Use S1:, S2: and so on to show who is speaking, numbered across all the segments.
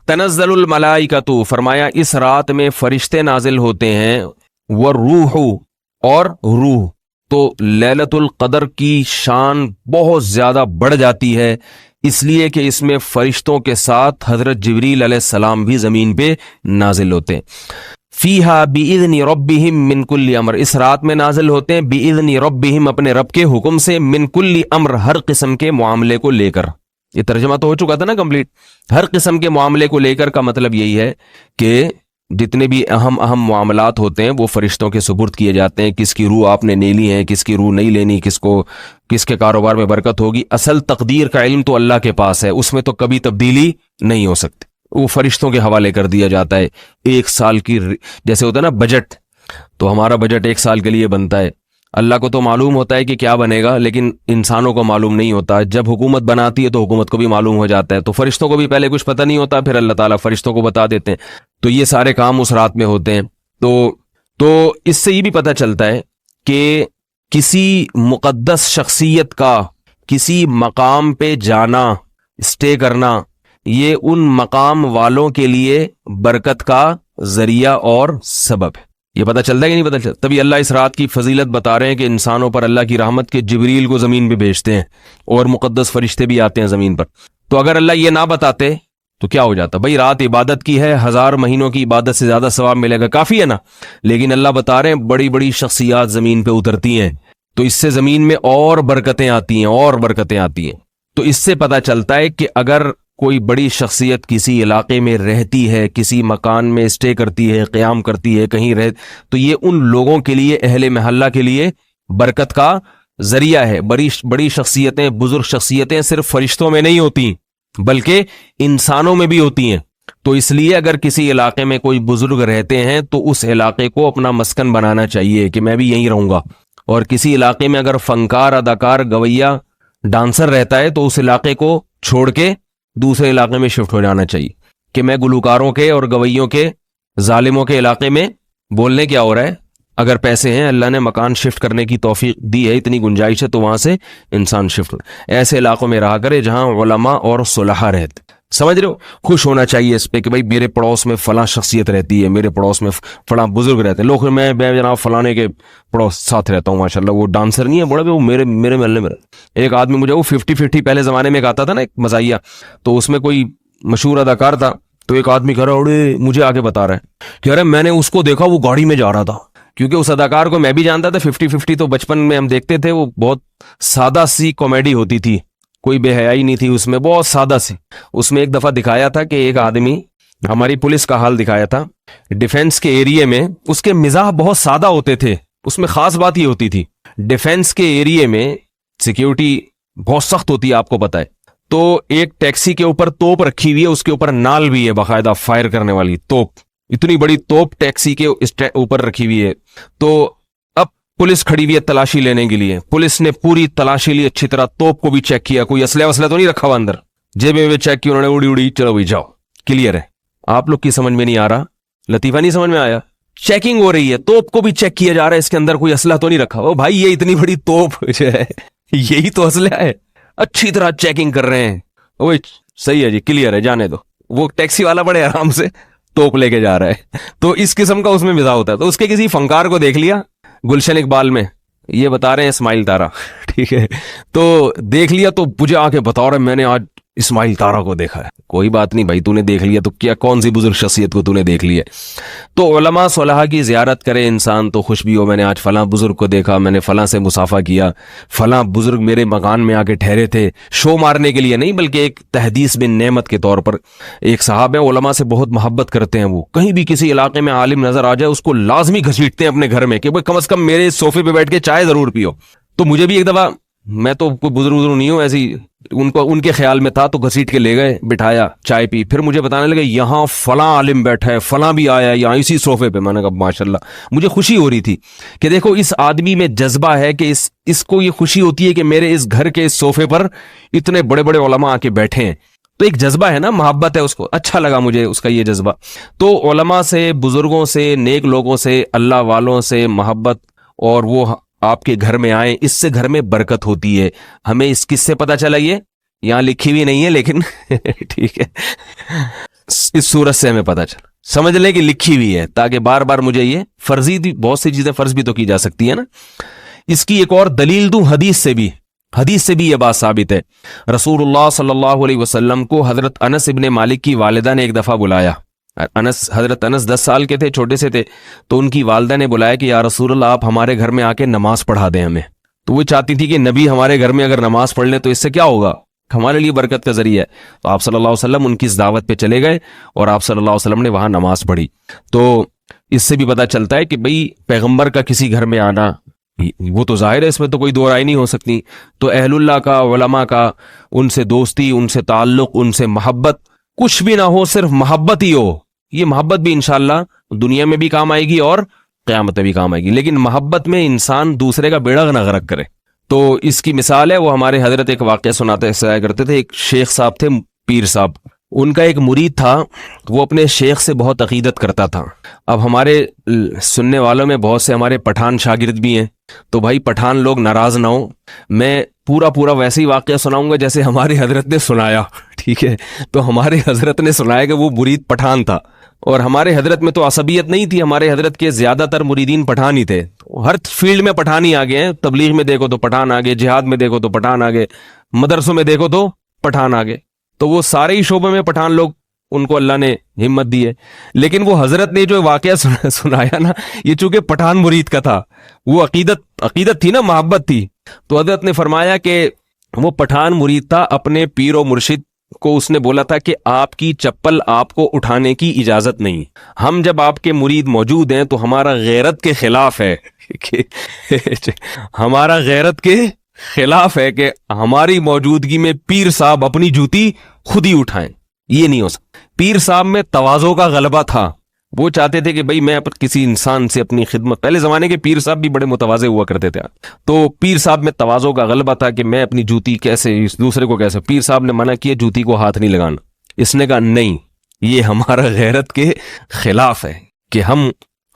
S1: تنزل الملائکۃ، فرمایا اس رات میں فرشتے نازل ہوتے ہیں، والروح، اور روح۔ تو لیلۃ القدر کی شان بہت زیادہ بڑھ جاتی ہے، اس لیے کہ اس میں فرشتوں کے ساتھ حضرت جبریل علیہ السلام بھی زمین پہ نازل ہوتے ہیں۔ فیہا بِإِذْنِ رَبِّهِم مِّن كُلِّ امر، اس رات میں نازل ہوتے ہیں بِإِذْنِ رَبِّهِم، اپنے رب کے حکم سے، من کل امر، ہر قسم کے معاملے کو لے کر۔ یہ ترجمہ تو ہو چکا تھا نا کمپلیٹ۔ ہر قسم کے معاملے کو لے کر کا مطلب یہی ہے کہ جتنے بھی اہم معاملات ہوتے ہیں وہ فرشتوں کے سپرد کیے جاتے ہیں۔ کس کی روح آپ نے لے لی ہے، کس کی روح نہیں لینی، کس کے کاروبار میں برکت ہوگی، اصل تقدیر کا علم تو اللہ کے پاس ہے، اس میں تو کبھی تبدیلی نہیں ہو سکتی، وہ فرشتوں کے حوالے کر دیا جاتا ہے۔ ایک سال کی جیسے ہوتا ہے نا بجٹ، تو ہمارا بجٹ ایک سال کے لیے بنتا ہے، اللہ کو تو معلوم ہوتا ہے کہ کیا بنے گا، لیکن انسانوں کو معلوم نہیں ہوتا۔ جب حکومت بناتی ہے تو حکومت کو بھی معلوم ہو جاتا ہے، تو فرشتوں کو بھی پہلے کچھ پتہ نہیں ہوتا، پھر اللہ تعالیٰ فرشتوں کو بتا دیتے ہیں۔ تو یہ سارے کام اس رات میں ہوتے ہیں۔ تو اس سے یہ بھی پتہ چلتا ہے کہ کسی مقدس شخصیت کا کسی مقام پہ جانا، اسٹے کرنا، یہ ان مقام والوں کے لیے برکت کا ذریعہ اور سبب ہے۔ یہ پتہ چلتا ہے کہ نہیں پتہ چلتا؟ تبھی اللہ اس رات کی فضیلت بتا رہے ہیں کہ انسانوں پر اللہ کی رحمت کے جبریل کو زمین پہ بھیجتے ہیں اور مقدس فرشتے بھی آتے ہیں زمین پر۔ تو اگر اللہ یہ نہ بتاتے تو کیا ہو جاتا؟ بھائی رات عبادت کی ہے، 1000 مہینوں کی عبادت سے زیادہ ثواب ملے گا، کافی ہے نا؟ لیکن اللہ بتا رہے ہیں بڑی بڑی شخصیات زمین پہ اترتی ہیں، تو اس سے زمین میں اور برکتیں آتی ہیں۔ تو اس سے پتہ چلتا ہے کہ اگر کوئی بڑی شخصیت کسی علاقے میں رہتی ہے، کسی مکان میں اسٹے کرتی ہے، قیام کرتی ہے، کہیں رہ، تو یہ ان لوگوں کے لیے، اہل محلہ کے لیے برکت کا ذریعہ ہے۔ بڑی شخصیتیں، بزرگ شخصیتیں صرف فرشتوں میں نہیں ہوتی بلکہ انسانوں میں بھی ہوتی ہیں۔ تو اس لیے اگر کسی علاقے میں کوئی بزرگ رہتے ہیں تو اس علاقے کو اپنا مسکن بنانا چاہیے کہ میں بھی یہیں رہوں گا۔ اور کسی علاقے میں اگر فنکار، اداکار، گویا، ڈانسر رہتا ہے تو اس علاقے کو چھوڑ کے دوسرے علاقے میں شفٹ ہو جانا چاہیے کہ میں گلوکاروں کے اور گویوں کے، ظالموں کے علاقے میں بولنے کیا ہو رہا ہے۔ اگر پیسے ہیں، اللہ نے مکان شفٹ کرنے کی توفیق دی ہے، اتنی گنجائش ہے، تو وہاں سے انسان شفٹ ایسے علاقوں میں رہا کرے جہاں علماء اور صلحاء رہتے۔ سمجھ رہے ہو؟ خوش ہونا چاہیے اس پہ کہ بھائی میرے پڑوس میں فلاں شخصیت رہتی ہے، میرے پڑوس میں فلاں بزرگ رہتے ہیں۔ لوگ میں جناب فلانے کے پڑوس ساتھ رہتا ہوں، ماشاءاللہ وہ ڈانسر نہیں ہے بڑا، وہ میرے محلے میں رہتا۔ ایک آدمی مجھے وہ 50-50 پہلے زمانے میں آتا تھا نا، ایک مزاحیہ، تو اس میں کوئی مشہور اداکار تھا، تو ایک آدمی کہہ رہا اڑے مجھے آگے بتا رہا ہے کہ ارے میں نے اس کو دیکھا وہ گاڑی میں جا رہا تھا، کیونکہ اس اداکار کو میں بھی جانتا تھا۔ 50-50 تو بچپن میں ہم دیکھتے تھے، وہ بہت سادہ سی کامیڈی ہوتی تھی، کوئی بے حیائی نہیں تھی اس میں، بہت سادہ سی۔ اس میں ایک دفعہ دکھایا تھا کہ ایک آدمی، ہماری پولیس کا حال دکھایا تھا ڈیفنس کے ایریے میں، اس کے مزاح بہت سادہ ہوتے تھے۔ اس میں خاص بات یہ ہوتی تھی، ڈیفنس کے ایریے میں سیکیورٹی بہت سخت ہوتی ہے، آپ کو پتہ ہے۔ تو ایک ٹیکسی کے اوپر توپ رکھی ہوئی ہے، اس کے اوپر نال بھی ہے، باقاعدہ فائر کرنے والی توپ، اتنی بڑی توپ ٹیکسی کے اوپر رکھی ہوئی ہے۔ تو اب پولیس کھڑی ہوئی ہے تلاشی لینے کے لیے، پولیس نے پوری تلاشی لی، اچھی طرح توپ کو بھی چیک کیا، کوئی اسلحہ وسلح تو نہیں رکھا ہوا اندر، جیبیں میں چیک کیا انہوں نے، اڑی چلو بھائی جاؤ، کلیئر ہے۔ آپ لوگ کی سمجھ میں نہیں آ رہا، لطیفہ نہیں سمجھ میں آیا؟ چیکنگ ہو رہی ہے، توپ کو بھی چیک کیا جا رہا ہے، اس کے اندر کوئی اسلحہ تو نہیں رکھا ہوا۔ بھائی یہ اتنی بڑی توپ جو ہے یہی تو اسلحہ ہے، اچھی طرح چیکنگ کر رہے ہیں، وہ صحیح ہے جی، کلیئر ہے، جانے دو۔ وہ ٹیکسی والا بڑے آرام سے توپ لے کے جا رہا ہے۔ تو اس قسم کا اس میں مزاح ہوتا ہے۔ تو اس کے کسی فنکار کو دیکھ لیا گلشن اقبال میں، یہ بتا رہے ہیں اسماعیل تارا، ٹھیک ہے، تو دیکھ لیا تو مجھے آ کے بتا رہا ہے میں نے آج اسماعیل تارا کو دیکھا ہے۔ کوئی بات نہیں بھائی، تو نے دیکھ لیا تو کیا، کون سی بزرگ شخصیت کو تو نے دیکھ لیا؟ تو علماء صلحاء کی زیارت کرے انسان تو خوش بھی ہو، میں نے آج فلاں بزرگ کو دیکھا، میں نے فلاں سے مصافحہ کیا، فلاں بزرگ میرے مکان میں آ کے ٹھہرے تھے، شو مارنے کے لیے نہیں بلکہ ایک تحدیث بن نعمت کے طور پر۔ ایک صاحب ہیں، علماء سے بہت محبت کرتے ہیں، وہ کہیں بھی کسی علاقے میں عالم نظر آ جائے اس کو لازمی گھسیٹتے ہیں اپنے گھر میں کہ بھائی کم از کم میرے صوفے پہ بیٹھ کے چائے ضرور پیو۔ تو مجھے بھی ایک دفعہ، میں تو کوئی بزرگ نہیں ہوں، ایسی ان کے خیال میں تھا، تو گھسیٹ کے لے گئے، بٹھایا، چائے پی، پھر مجھے بتانے لگے یہاں فلاں عالم بیٹھا ہے، فلاں بھی آیا ہے یہاں اسی صوفے پہ۔ میں نے کہا ماشاءاللہ، مجھے خوشی ہو رہی تھی کہ دیکھو اس آدمی میں جذبہ ہے کہ اس کو یہ خوشی ہوتی ہے کہ میرے اس گھر کے اس صوفے پر اتنے بڑے بڑے علماء آ کے بیٹھے ہیں۔ تو ایک جذبہ ہے نا، محبت ہے، اس کو اچھا لگا مجھے اس کا یہ جذبہ۔ تو علماء سے، بزرگوں سے، نیک لوگوں سے، اللہ والوں سے محبت، اور وہ آپ کے گھر میں آئیں، اس سے گھر میں برکت ہوتی ہے۔ ہمیں اس کس سے پتہ چلا؟ یہ یہاں لکھی بھی نہیں ہے لیکن ٹھیک ہے، اس صورت سے ہمیں پتہ چلا، سمجھ لیں کہ لکھی ہوئی ہے تاکہ بار بار مجھے یہ فرضی بہت سی چیزیں فرض بھی تو کی جا سکتی ہے نا۔ اس کی ایک اور دلیل دوں، حدیث سے بھی یہ بات ثابت ہے۔ رسول اللہ صلی اللہ علیہ وسلم کو حضرت انس ابن مالک کی والدہ نے ایک دفعہ بلایا۔ حضرت انس 10 سال کے تھے، چھوٹے سے تھے، تو ان کی والدہ نے بلایا کہ یا رسول اللہ آپ ہمارے گھر میں آ کے نماز پڑھا دیں ہمیں۔ تو وہ چاہتی تھی کہ نبی ہمارے گھر میں اگر نماز پڑھ لیں تو اس سے کیا ہوگا، ہمارے لیے برکت کا ذریعہ ہے۔ تو آپ صلی اللہ علیہ وسلم ان کی اس دعوت پہ چلے گئے اور آپ صلی اللہ علیہ وسلم نے وہاں نماز پڑھی۔ تو اس سے بھی پتہ چلتا ہے کہ بھئی پیغمبر کا کسی گھر میں آنا وہ تو ظاہر ہے، اس میں تو کوئی دو رائے نہیں ہو سکتی۔ تو اہل اللہ کا، علماء کا، ان سے دوستی، ان سے تعلق، ان سے محبت، کچھ بھی نہ ہو صرف محبت ہی ہو، یہ محبت بھی انشاءاللہ دنیا میں بھی کام آئے گی اور قیامت میں بھی کام آئے گی، لیکن محبت میں انسان دوسرے کا بیڑا نہ غرق کرے۔ تو اس کی مثال ہے، وہ ہمارے حضرت ایک واقعہ سناتے کرتے تھے۔ ایک شیخ صاحب تھے، پیر صاحب، ان کا ایک مرید تھا، وہ اپنے شیخ سے بہت عقیدت کرتا تھا۔ اب ہمارے سننے والوں میں بہت سے ہمارے پٹھان شاگرد بھی ہیں، تو بھائی پٹھان لوگ ناراض نہ ہوں، میں پورا ویسے ہی واقعہ سناؤں گا جیسے ہمارے حضرت نے سنایا، ٹھیک ہے؟ تو ہمارے حضرت نے سنایا کہ وہ مرید پٹھان تھا، اور ہمارے حضرت میں تو عصبیت نہیں تھی، ہمارے حضرت کے زیادہ تر مریدین پٹھان ہی تھے، ہر فیلڈ میں پٹھان ہی آگے ہیں، تبلیغ میں دیکھو تو پٹھان آگے، جہاد میں دیکھو تو پٹھان آگے، مدرسوں میں دیکھو تو پٹھان آگے، تو وہ سارے ہی شعبوں میں پٹھان لوگ، ان کو اللہ نے ہمت دی ہے۔ لیکن وہ حضرت نے جو واقعہ سنایا نا، یہ چونکہ پٹھان مرید کا تھا، وہ عقیدت تھی نا، محبت تھی، تو حضرت نے فرمایا کہ وہ پٹھان مرید تھا، اپنے پیر و مرشد کو اس نے بولا تھا کہ آپ کی چپل آپ کو اٹھانے کی اجازت نہیں، ہم جب آپ کے مرید موجود ہیں تو ہمارا غیرت کے خلاف ہے ہمارا غیرت کے خلاف ہے کہ ہماری موجودگی میں پیر صاحب اپنی جوتی خود ہی اٹھائیں، یہ نہیں ہو سکتا۔ پیر صاحب میں تواضع کا غلبہ تھا، وہ چاہتے تھے کہ بھئی میں کسی انسان سے اپنی خدمت، پہلے زمانے کے پیر صاحب بھی بڑے متواضع ہوا کرتے تھے، تو پیر صاحب میں تواضع کا غلبہ تھا کہ میں اپنی جوتی کیسے دوسرے کو کیسے، پیر صاحب نے منع کیا جوتی کو ہاتھ نہیں لگانا، اس نے کہا نہیں، یہ ہمارا غیرت کے خلاف ہے کہ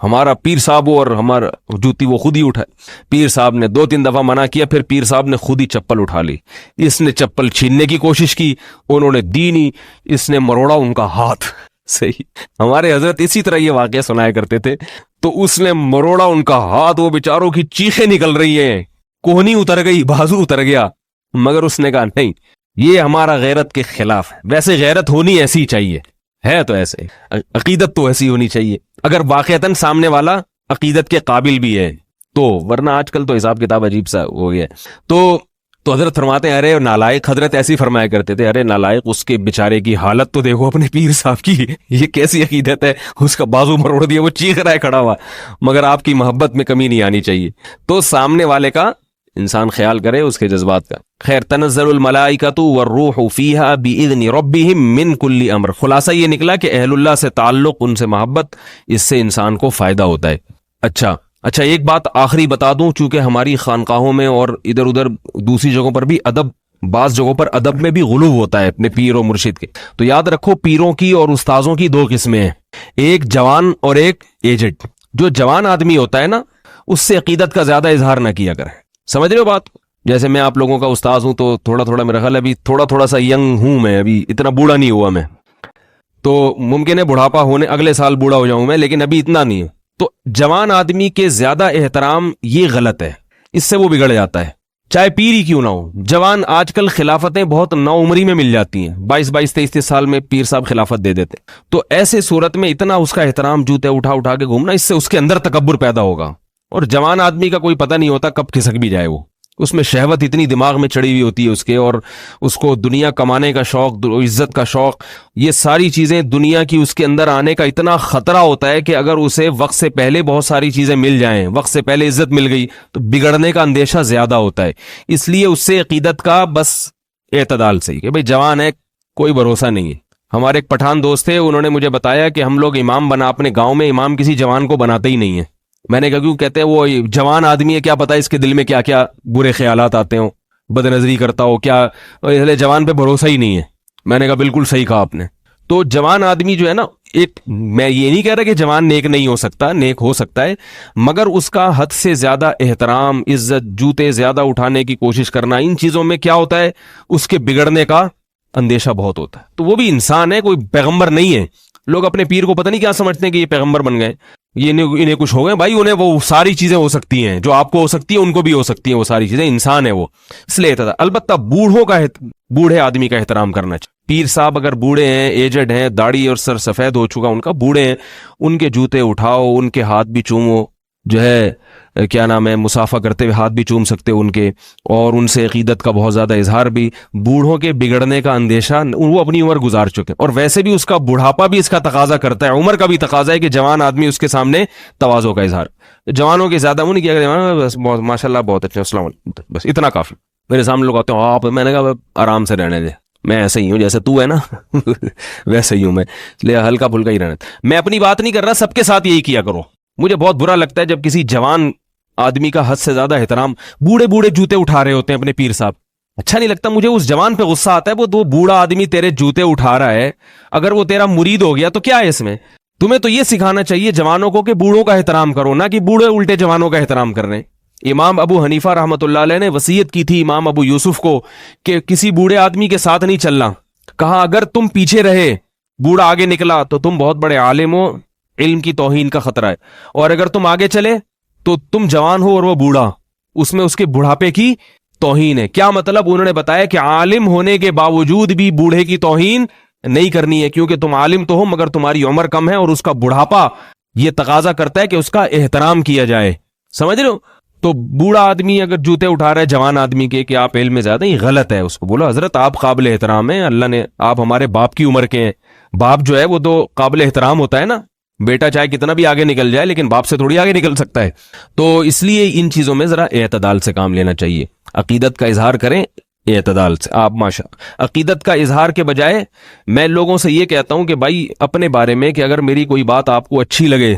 S1: ہمارا پیر صاحب ہو اور ہمارا جوتی وہ خود ہی اٹھائے۔ پیر صاحب نے 2-3 دفعہ منع کیا، پھر پیر صاحب نے خود ہی چپل اٹھا لی، اس نے چپل چھیننے کی کوشش کی، انہوں نے دی نہیں، اس نے مروڑا ان کا ہاتھ، صحیح، ہمارے حضرت اسی طرح یہ واقعہ سنایا کرتے تھے، تو اس نے مروڑا ان کا ہاتھ، وہ بیچاروں کی چیخیں نکل رہی ہیں، کوہنی اتر گئی، بازو اتر گیا، مگر اس نے کہا نہیں، یہ ہمارا غیرت کے خلاف ہے۔ ویسے غیرت ہونی ایسی چاہیے، ہے تو ایسے، عقیدت تو ایسی ہونی چاہیے اگر واقعتاً سامنے والا عقیدت کے قابل بھی ہے تو، ورنہ آج کل تو حساب کتاب عجیب سا ہو گیا۔ تو حضرت فرماتے ہیں ارے نالائق، حضرت ایسی فرمایا کرتے تھے، ارے نالائق، اس کے بیچارے کی حالت تو دیکھو اپنے پیر صاحب کی، یہ کیسی عقیدت ہے، اس کا بازو مروڑ دیا، وہ چیخ رہا ہے کھڑا ہوا، مگر آپ کی محبت میں کمی نہیں آنی چاہیے۔ تو سامنے والے کا انسان خیال کرے، اس کے جذبات کا۔ خیر، تنزل الملائکۃ والروح فیہا باذن ربہم من کل امر، خلاصہ یہ نکلا کہ اہل اللہ سے تعلق، ان سے محبت، اس سے انسان کو فائدہ ہوتا ہے۔ اچھا ایک بات آخری بتا دوں، چونکہ ہماری خانقاہوں میں اور ادھر ادھر دوسری جگہوں پر بھی ادب، بعض جگہوں پر ادب میں بھی غلو ہوتا ہے اپنے پیر و مرشد کے، تو یاد رکھو پیروں کی اور استاذوں کی 2 قسمیں ہیں، ایک جوان اور ایک ایجڈ۔ جو جوان آدمی ہوتا ہے نا، اس سے عقیدت کا زیادہ اظہار نہ کیا کرے، سمجھ رہے ہو بات؟ جیسے میں آپ لوگوں کا استاذ ہوں تو تھوڑا میرا خیال ابھی تھوڑا سا ینگ ہوں، میں ابھی اتنا بوڑھا نہیں ہوا میں، تو ممکن ہے بڑھاپا ہونے اگلے سال بوڑھا ہو جاؤں میں، لیکن ابھی اتنا نہیں ہے۔ تو جوان آدمی کے زیادہ احترام یہ غلط ہے، اس سے وہ بگڑ جاتا ہے، چاہے پیر ہی کیوں نہ ہو۔ جوان آج کل خلافتیں بہت نو عمری میں مل جاتی ہیں، 22 23 سال میں پیر صاحب خلافت دے دیتے، تو ایسے صورت میں اتنا اس کا احترام جوتے اٹھا کے گھومنا، اس سے اس کے اندر تکبر پیدا ہوگا، اور جوان آدمی کا کوئی پتہ نہیں ہوتا کب کھسک بھی جائے، وہ اس میں شہوت اتنی دماغ میں چڑھی ہوئی ہوتی ہے اس کے، اور اس کو دنیا کمانے کا شوق، عزت کا شوق، یہ ساری چیزیں دنیا کی اس کے اندر آنے کا اتنا خطرہ ہوتا ہے کہ اگر اسے وقت سے پہلے بہت ساری چیزیں مل جائیں، وقت سے پہلے عزت مل گئی تو بگڑنے کا اندیشہ زیادہ ہوتا ہے۔ اس لیے اس سے عقیدت کا بس اعتدال صحیح کہ بھئی جوان ہے، کوئی بھروسہ نہیں ہے۔ ہمارے ایک پٹھان دوست تھے، انہوں نے مجھے بتایا کہ ہم لوگ امام بنا، اپنے گاؤں میں امام کسی جوان کو بناتے ہی نہیں ہیں۔ میں نے کہا کیوں؟ کہتے ہیں وہ جوان آدمی ہے، کیا پتا اس کے دل میں کیا کیا برے خیالات آتے ہوں، بد نظری کرتا ہو کیا، جوان پہ بھروسہ ہی نہیں ہے۔ میں نے کہا بالکل صحیح کہا آپ نے۔ تو جوان آدمی جو ہے نا، ایک، میں یہ نہیں کہہ رہا کہ جوان نیک نہیں ہو سکتا، نیک ہو سکتا ہے، مگر اس کا حد سے زیادہ احترام، عزت، جوتے زیادہ اٹھانے کی کوشش کرنا، ان چیزوں میں کیا ہوتا ہے، اس کے بگڑنے کا اندیشہ بہت ہوتا ہے. تو وہ بھی انسان ہے, کوئی پیغمبر نہیں ہے. لوگ اپنے پیر کو پتہ نہیں کیا سمجھتے ہیں کہ یہ پیغمبر بن گئے, یہ انہیں کچھ ہو گئے. بھائی انہیں وہ ساری چیزیں ہو سکتی ہیں جو آپ کو ہو سکتی ہیں, ان کو بھی ہو سکتی ہیں وہ ساری چیزیں. انسان ہے وہ, اس لیے البتہ بوڑھے آدمی کا احترام کرنا چاہیے. پیر صاحب اگر بوڑھے ہیں, ایجڈ ہیں, داڑھی اور سر سفید ہو چکا ان کا, بوڑھے ہیں, ان کے جوتے اٹھاؤ, ان کے ہاتھ بھی چومو, جو ہے کیا نام ہے, مسافہ کرتے ہوئے ہاتھ بھی چوم سکتے ان کے, اور ان سے عقیدت کا بہت زیادہ اظہار بھی. بوڑھوں کے بگڑنے کا اندیشہ, وہ اپنی عمر گزار چکے, اور ویسے بھی اس کا بڑھاپا بھی اس کا تقاضا کرتا ہے, عمر کا بھی تقاضا ہے کہ جوان آدمی اس کے سامنے تواضع کا اظہار. جوانوں کے زیادہ وہ نہیں کیا, بس ماشاء اللہ بہت اچھے, السلام علیکم, بس اتنا کافی. میرے سامنے لوگ آتے ہیں, آپ, میں نے کہا آرام سے رہنے دے, میں ایسے ہی ہوں جیسے تو ہے نا ویسے ہی ہوں میں, اس لیے ہلکا پھلکا ہی رہنا. میں اپنی بات نہیں کر رہا, سب کے ساتھ یہی کیا کرو. مجھے بہت برا لگتا ہے جب کسی جوان آدمی کا حد سے زیادہ احترام, بوڑھے جوتے اٹھا رہے ہوتے ہیں اپنے پیر صاحب, اچھا نہیں لگتا مجھے. اس جوان پہ غصہ آتا ہے, وہ بوڑھا آدمی تیرے جوتے اٹھا رہا ہے, اگر وہ تیرا مرید ہو گیا تو کیا ہے اس میں؟ تمہیں تو یہ سکھانا چاہیے جوانوں کو کہ بوڑھوں کا احترام کرو, نہ کہ بوڑھے الٹے جوانوں کا احترام کر رہے ہیں. امام ابو حنیفہ رحمۃ اللہ علیہ نے وصیت کی تھی امام ابو یوسف کو کہ کسی بوڑھے آدمی کے ساتھ نہیں چلنا. کہا اگر تم پیچھے رہے, بوڑھا آگے نکلا تو تم بہت بڑے عالم ہو, علم کی توہین کا خطرہ ہے, اور اگر تم آگے چلے تو تم جوان ہو اور وہ بوڑھا, اس میں اس کے بڑھاپے کی توہین ہے. کیا مطلب؟ انہوں نے بتایا کہ عالم ہونے کے باوجود بھی بوڑھے کی توہین نہیں کرنی ہے, کیونکہ تم عالم تو ہو مگر تمہاری عمر کم ہے, اور اس کا بڑھاپا یہ تقاضا کرتا ہے کہ اس کا احترام کیا جائے. سمجھ رہے ہو؟ تو بوڑھا آدمی اگر جوتے اٹھا رہا ہے جوان آدمی کے کہ آپ علم میں زیادہ, یہ غلط ہے. اس کو بولو حضرت آپ قابل احترام ہیں, اللہ نے, آپ ہمارے باپ کی عمر کے ہیں. باپ جو ہے وہ تو قابل احترام ہوتا ہے نا, بیٹا چاہے کتنا بھی آگے نکل جائے لیکن باپ سے تھوڑی آگے نکل سکتا ہے. تو اس لیے ان چیزوں میں ذرا اعتدال سے کام لینا چاہیے. عقیدت کا اظہار کریں اعتدال سے. آپ ماشاء عقیدت کا اظہار کے بجائے میں لوگوں سے یہ کہتا ہوں کہ بھائی اپنے بارے میں کہ اگر میری کوئی بات آپ کو اچھی لگے,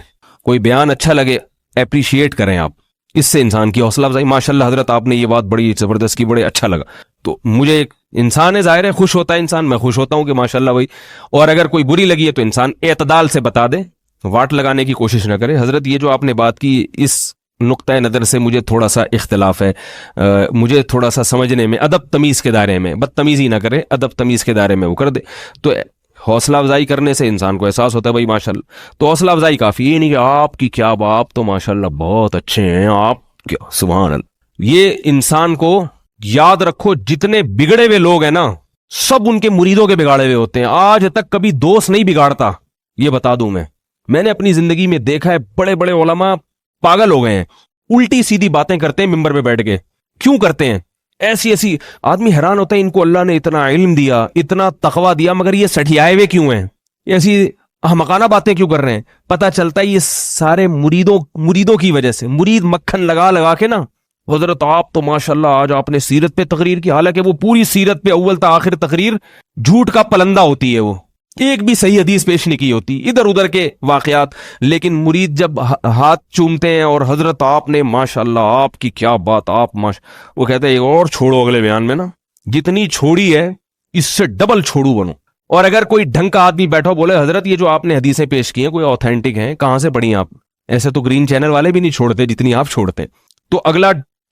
S1: کوئی بیان اچھا لگے, اپریشیٹ کریں آپ. اس سے انسان کی حوصلہ افزائی. ماشاء اللہ حضرت آپ نے یہ بات بڑی زبردست کی, بڑے اچھا لگا. تو مجھے ایک انسان ہے, ظاہر ہے خوش ہوتا ہے انسان, میں خوش ہوتا ہوں کہ ماشاء اللہ بھائی. اور اگر کوئی بری لگی ہے تو انسان اعتدال سے بتا دے, واٹ لگانے کی کوشش نہ کرے. حضرت یہ جو آپ نے بات کی اس نقطۂ نظر سے مجھے تھوڑا سا اختلاف ہے, مجھے تھوڑا سا سمجھنے میں, ادب تمیز کے دائرے میں, بدتمیزی نہ کرے, ادب تمیز کے دائرے میں وہ کر دے. تو حوصلہ افزائی کرنے سے انسان کو احساس ہوتا ہے بھائی ماشاء اللہ. تو حوصلہ افزائی کافی, یہ نہیں کہ آپ کی کیا باپ تو ماشاء اللہ بہت اچھے ہیں, آپ کیا سبحان اللہ. یہ انسان کو یاد رکھو, جتنے بگڑے ہوئے لوگ ہیں نا سب ان کے مریدوں کے بگاڑے ہوئے ہوتے ہیں. آج تک کبھی دوست نہیں بگاڑتا, یہ بتا دوں میں نے اپنی زندگی میں دیکھا ہے. بڑے بڑے علماء پاگل ہو گئے ہیں, الٹی سیدھی باتیں کرتے ہیں ممبر پہ بیٹھ کے. کیوں کرتے ہیں ایسی آدمی حیران ہوتا ہے, ان کو اللہ نے اتنا علم دیا, اتنا تقویٰ دیا, مگر یہ سٹھیائے ہوئے کیوں ہیں, ایسی احمقانہ باتیں کیوں کر رہے ہیں؟ پتہ چلتا ہے یہ سارے مریدوں کی وجہ سے. مرید مکھن لگا کے نا, حضرت آپ تو ماشاءاللہ آج آپ نے سیرت پہ تقریر کی, حالانکہ وہ پوری سیرت پہ اول تا آخر تقریر جھوٹ کا پلندہ ہوتی ہے, وہ ایک بھی صحیح حدیث پیش نہیں کی ہوتی, ادھر ادھر کے واقعات. لیکن مرید جب ہاتھ چومتے ہیں اور حضرت آپ نے ماشاءاللہ آپ کی کیا بات, آپ وہ کہتے ہیں ایک اور چھوڑو اگلے بیان میں نا, جتنی چھوڑی ہے اس سے ڈبل چھوڑو بنو. اور اگر کوئی ڈھنگ کا آدمی بیٹھو بولے حضرت یہ جو آپ نے حدیثیں پیش کی ہیں کوئی آتھینٹک ہیں, کہاں سے پڑھی آپ, ایسے تو گرین چینل والے بھی نہیں چھوڑتے جتنی آپ چھوڑتے, تو اگلا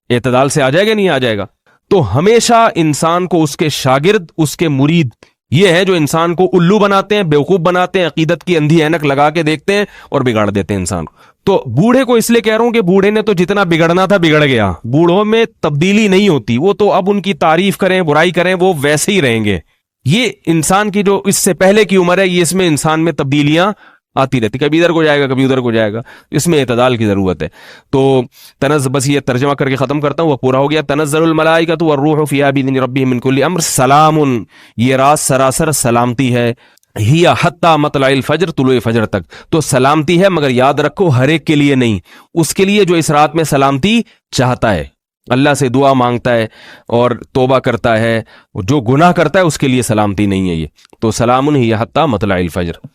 S1: اعتدال سے آ جائے گا نہیں آ جائے گا. تو ہمیشہ انسان کو اس کے شاگرد, اس کے مرید یہ ہے جو انسان کو الو بناتے ہیں, بیوقوف بناتے ہیں, عقیدت کی اندھی اینک لگا کے دیکھتے ہیں اور بگاڑ دیتے ہیں انسان کو. تو بوڑھے کو اس لیے کہہ رہا ہوں کہ بوڑھے نے تو جتنا بگڑنا تھا بگڑ گیا, بوڑھوں میں تبدیلی نہیں ہوتی, وہ تو اب ان کی تعریف کریں برائی کریں وہ ویسے ہی رہیں گے. یہ انسان کی جو اس سے پہلے کی عمر ہے, یہ اس میں انسان میں تبدیلیاں آتی رہتی, کبھی ادھر کو جائے گا کبھی ادھر کو جائے گا, اس میں اعتدال کی ضرورت ہے. تو بس یہ ترجمہ کر کے ختم کرتا ہوں, وہ پورا ہو گیا. تنزل الملائکۃ والروح فیہا بإذن ربہم من کل امر سلام, یہ رات سراسر سلامتی ہے, ہی حتی مطلع الفجر, طلوع فجر تک. تو سلامتی ہے مگر یاد رکھو ہر ایک کے لیے نہیں, اس کے لیے جو اس رات میں سلامتی چاہتا ہے, اللہ سے دعا مانگتا ہے اور توبہ کرتا ہے, جو گناہ کرتا ہے اس کے لیے سلامتی نہیں ہے یہ. تو سلام ہی حتی مطلع الفجر.